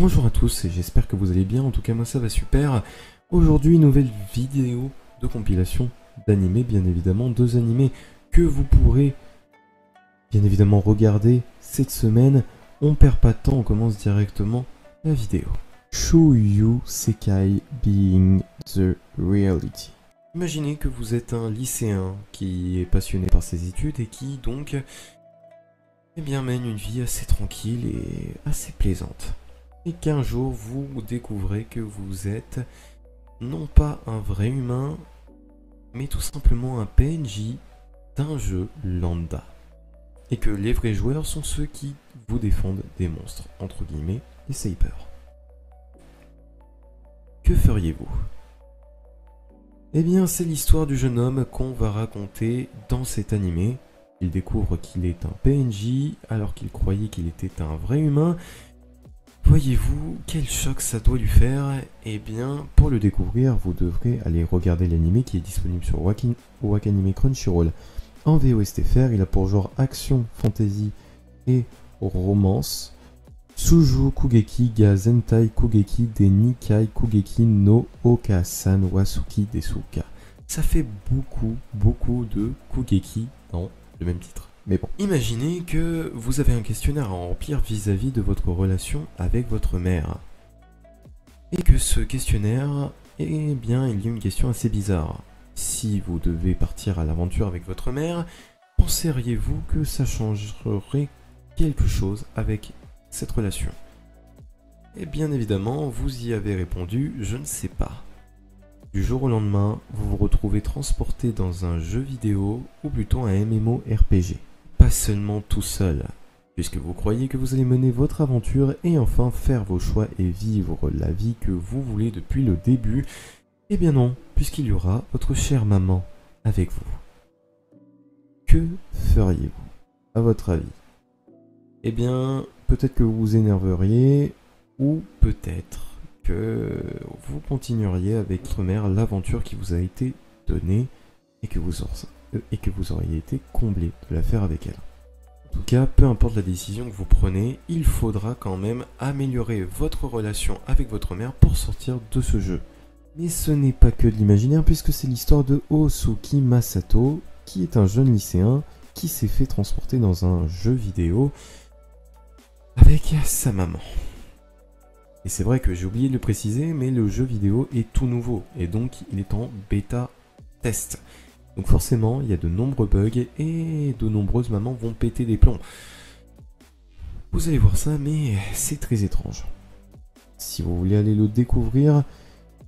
Bonjour à tous et j'espère que vous allez bien, en tout cas moi ça va super. Aujourd'hui nouvelle vidéo de compilation d'animés, bien évidemment, deux animés que vous pourrez bien évidemment regarder cette semaine. On perd pas de temps, on commence directement la vidéo. Shouyu Sekai Being the Reality. Imaginez que vous êtes un lycéen qui est passionné par ses études et qui donc mène une vie assez tranquille et assez plaisante. Et qu'un jour vous découvrez que vous êtes non pas un vrai humain, mais tout simplement un PNJ d'un jeu lambda. Et que les vrais joueurs sont ceux qui vous défendent des monstres, entre guillemets, les Saipers. Que feriez-vous? Eh bien, c'est l'histoire du jeune homme qu'on va raconter dans cet animé. Il découvre qu'il est un PNJ alors qu'il croyait qu'il était un vrai humain. Voyez-vous, quel choc ça doit lui faire? Eh bien, pour le découvrir, vous devrez aller regarder l'anime qui est disponible sur Wakanim Crunchyroll. En VOSTFR, il a pour genre action, fantasy et romance. Suju Kugeki ga Zentai Kugeki de Nikai Kugeki no Okasan Wasuki Desuka. Ça fait beaucoup de Kugeki dans le même titre. Mais bon, imaginez que vous avez un questionnaire à remplir vis-à-vis de votre relation avec votre mère. Et que ce questionnaire, eh bien, il y a une question assez bizarre. Si vous devez partir à l'aventure avec votre mère, penseriez-vous que ça changerait quelque chose avec cette relation? Et bien évidemment, vous y avez répondu, je ne sais pas. Du jour au lendemain, vous vous retrouvez transporté dans un jeu vidéo, ou plutôt un MMORPG. Pas seulement tout seul, puisque vous croyez que vous allez mener votre aventure et enfin faire vos choix et vivre la vie que vous voulez depuis le début. Eh bien non, puisqu'il y aura votre chère maman avec vous. Que feriez-vous, à votre avis? Eh bien, peut-être que vous vous énerveriez, ou peut-être que vous continueriez avec votre mère l'aventure qui vous a été donnée et que vous auriez été comblé de la faire avec elle. En tout cas, peu importe la décision que vous prenez, il faudra quand même améliorer votre relation avec votre mère pour sortir de ce jeu. Mais ce n'est pas que de l'imaginaire puisque c'est l'histoire de Osuki Masato, qui est un jeune lycéen qui s'est fait transporter dans un jeu vidéo avec sa maman. Et c'est vrai que j'ai oublié de le préciser, mais le jeu vidéo est tout nouveau et donc il est en bêta test. Donc forcément, il y a de nombreux bugs et de nombreuses mamans vont péter des plombs. Vous allez voir ça, mais c'est très étrange. Si vous voulez aller le découvrir,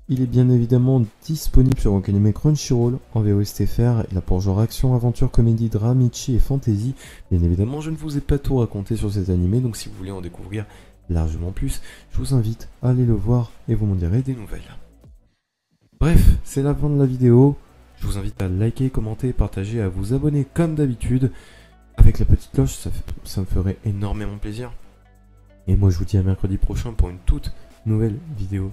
il est bien évidemment disponible sur Wakanim Crunchyroll en VOSTFR. Il a pour genre action, aventure, comédie, drame, ichi et fantasy. Bien évidemment, je ne vous ai pas tout raconté sur cet animé, donc si vous voulez en découvrir largement plus, je vous invite à aller le voir et vous m'en direz des nouvelles. Bref, c'est la fin de la vidéo. Je vous invite à liker, commenter, partager, à vous abonner comme d'habitude. Avec la petite cloche, ça me ferait énormément plaisir. Et moi je vous dis à mercredi prochain pour une toute nouvelle vidéo